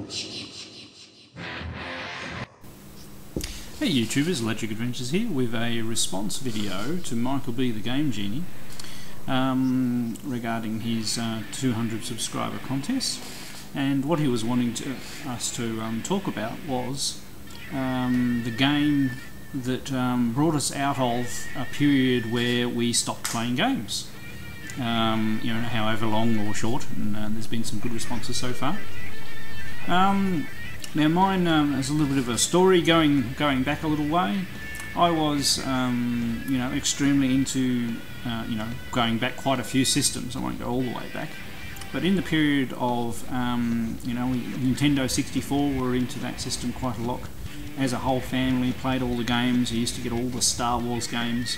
Hey YouTubers, Electric Adventures here with a response video to MichaelBtheGameGenie regarding his 200 subscriber contest. And what he was wanting us to talk about was the game that brought us out of a period where we stopped playing games. You know, however long or short, and there's been some good responses so far. Now mine is a little bit of a story going back a little way. I was you know, extremely into you know, going back quite a few systems. I won't go all the way back, but in the period of you know, Nintendo 64, we were into that system quite a lot. As a whole family, played all the games. I used to get all the Star Wars games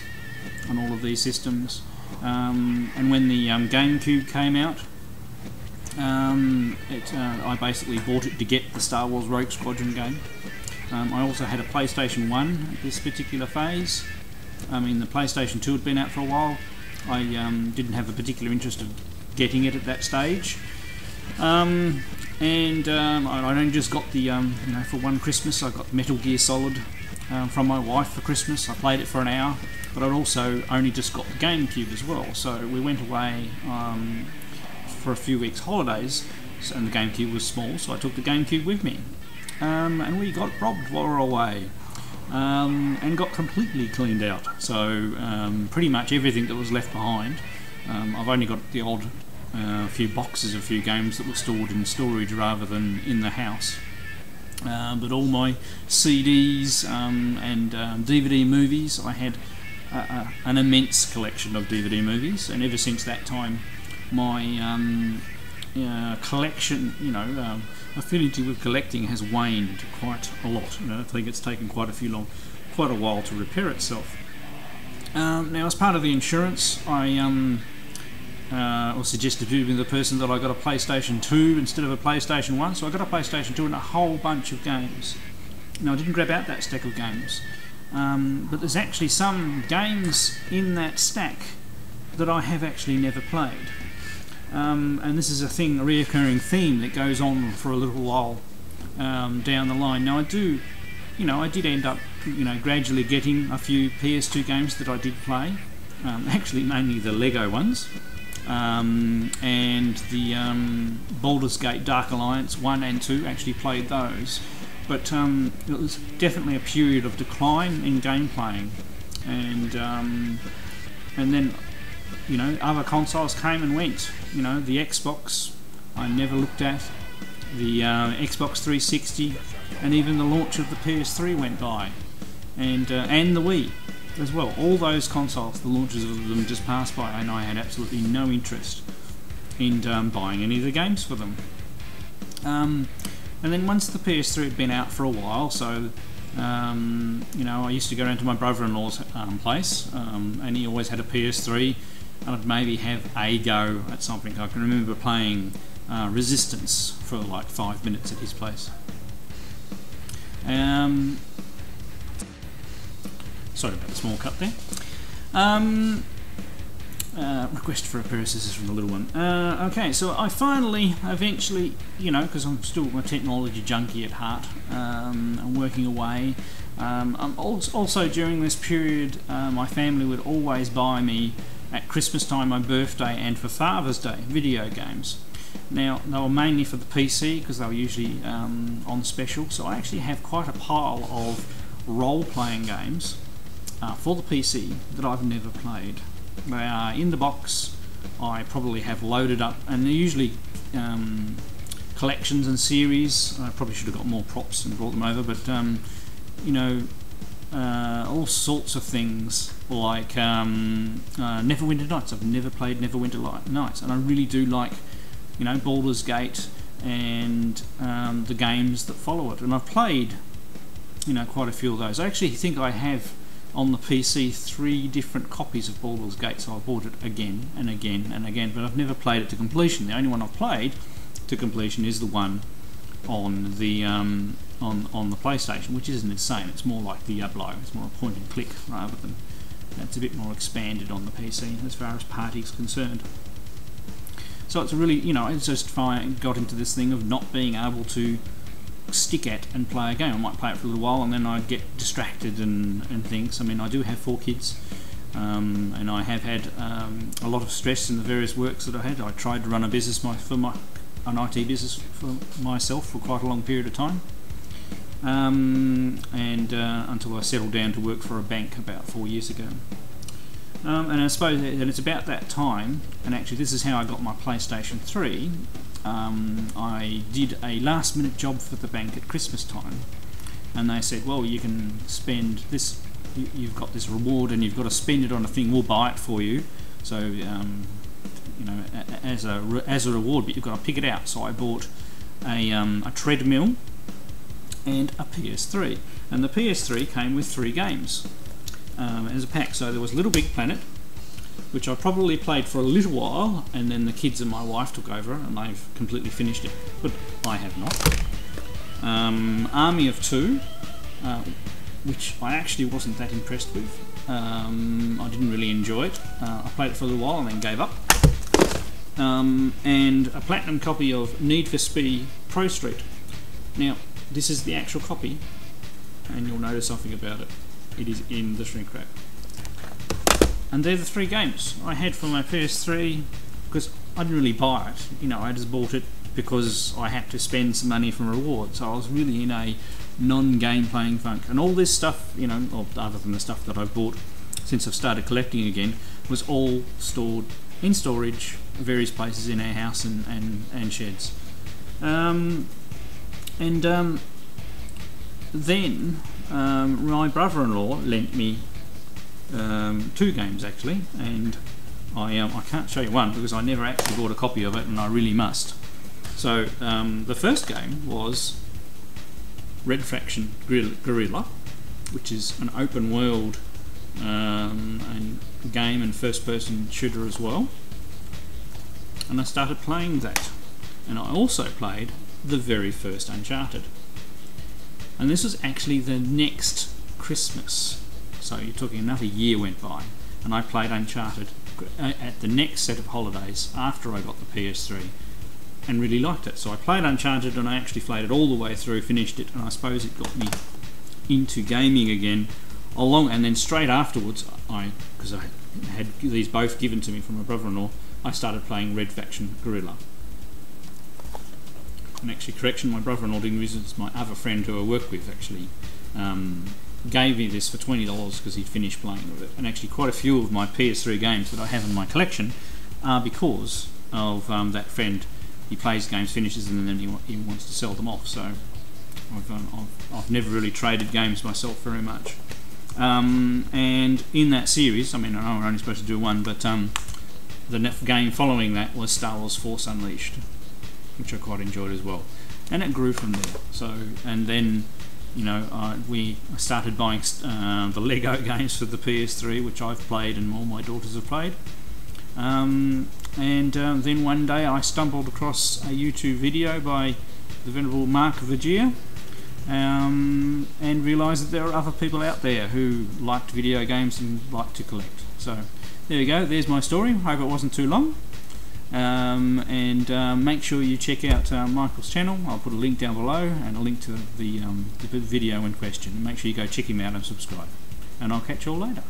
on all of these systems. And when the GameCube came out, I basically bought it to get the Star Wars Rogue Squadron game. I also had a PlayStation 1 at this particular phase. I mean, the PlayStation 2 had been out for a while. I didn't have a particular interest of getting it at that stage. I only just got the, you know, for one Christmas I got Metal Gear Solid from my wife for Christmas. I played it for an hour, but I'd also only just got the GameCube as well. So we went away for a few weeks holidays, and the GameCube was small, so I took the GameCube with me. And we got robbed while we were away, and got completely cleaned out. So pretty much everything that was left behind. I've only got the odd few boxes of a few games that were stored in storage rather than in the house. But all my CDs and DVD movies, I had an immense collection of DVD movies, and ever since that time my collection, you know, affinity with collecting has waned quite a lot. You know, I think it's taken quite a while to repair itself. Now, as part of the insurance, I was suggested to the person that I got a PlayStation 2 instead of a PlayStation 1, so I got a PlayStation 2 and a whole bunch of games. Now, I didn't grab out that stack of games, but there's actually some games in that stack that I have actually never played. And this is a reoccurring theme that goes on for a little while down the line. Now, I did end up, you know, gradually getting a few PS2 games that I did play, actually mainly the Lego ones. And the Baldur's Gate Dark Alliance 1 and 2, actually played those. But it was definitely a period of decline in game playing, and then, you know, other consoles came and went. You know, the Xbox I never looked at, the Xbox 360, and even the launch of the PS3 went by, and the Wii as well. All those consoles, the launches of them just passed by, and I had absolutely no interest in buying any of the games for them. And then once the PS3 had been out for a while, so you know, I used to go around to my brother-in-law's place, and he always had a PS3, and I'd maybe have a go at something. I can remember playing Resistance for like 5 minutes at his place. Sorry about the small cut there. Request for a pair of scissors from the little one. Okay, so I eventually, you know, because I'm still a technology junkie at heart, I'm working away. Also during this period, my family would always buy me at Christmas time, my birthday, and for Father's Day, video games. Now, they were mainly for the PC because they were usually on special, so I actually have quite a pile of role-playing games for the PC that I've never played. They are in the box. I probably have loaded up, and they're usually collections and series. I probably should have got more props and brought them over, but you know, all sorts of things like Neverwinter Nights. I've never played Neverwinter Nights, and I really do like, you know, Baldur's Gate and the games that follow it. And I've played, you know, quite a few of those. I actually think I have on the PC 3 different copies of Baldur's Gate, so I bought it again and again and again, but I've never played it to completion. The only one I've played to completion is the one on the PlayStation, which isn't the same. It's more like Diablo. It's more a point and click rather than, it's a bit more expanded on the PC as far as party's concerned. So it's a really, you know, it's just got into this thing of not being able to stick at and play a game. I might play it for a little while and then I'd get distracted and things. I mean, I do have 4 kids, and I have had a lot of stress in the various works that I had. I tried to run a business an IT business for myself for quite a long period of time, and until I settled down to work for a bank about 4 years ago. And I suppose it's about that time, and actually this is how I got my PlayStation 3. I did a last minute job for the bank at Christmas time, and they said, well, you can spend this, you've got this reward and you've got to spend it on a thing, we'll buy it for you, so you know, as a reward, but you've got to pick it out. So I bought a treadmill and a PS3, and the PS3 came with 3 games as a pack. So there was Little Big Planet, which I probably played for a little while, and then the kids and my wife took over and they've completely finished it, but I have not. Army of Two, which I actually wasn't that impressed with. I didn't really enjoy it. I played it for a little while and then gave up. And a platinum copy of Need for Speed Pro Street. Now, this is the actual copy, and you'll notice something about it. It is in the shrink wrap. And they're the 3 games I had for my PS3, because I didn't really buy it. You know, I just bought it because I had to spend some money from rewards. So I was really in a non-game playing funk. And all this stuff, you know, or other than the stuff that I've bought since I've started collecting again, was all stored in storage, various places in our house and sheds. Then my brother-in-law lent me 2 games actually, and I can't show you one because I never actually bought a copy of it, and I really must. So the first game was Red Faction Guerrilla, which is an open world and game and first person shooter as well, and I started playing that. And I also played the very first Uncharted, and this was actually the next Christmas, so you're talking another year went by, and I played Uncharted at the next set of holidays after I got the PS3 and really liked it. So I played Uncharted and I actually played it all the way through, finished it, and I suppose it got me into gaming again. And then straight afterwards, because I had these both given to me from my brother-in-law, I started playing Red Faction Guerrilla. And actually, correction, my brother-in-law didn't visit, it's my other friend who I work with actually gave me this for $20 because he'd finished playing with it. And actually quite a few of my PS3 games that I have in my collection are because of that friend. He plays games, finishes them, and then he wants to sell them off. So I've never really traded games myself very much. And in that series, I mean, I know we're only supposed to do one, but the game following that was Star Wars Force Unleashed, which I quite enjoyed as well. And it grew from there. So, and then, you know, I started buying the Lego games for the PS3, which I've played and all my daughters have played. Then one day I stumbled across a YouTube video by the venerable MichaelBtheGameGenie, and realised that there are other people out there who liked video games and like to collect. So there you go, there's my story. Hope it wasn't too long. Make sure you check out Michael's channel. I'll put a link down below and a link to the video in question. Make sure you go check him out and subscribe. And I'll catch you all later.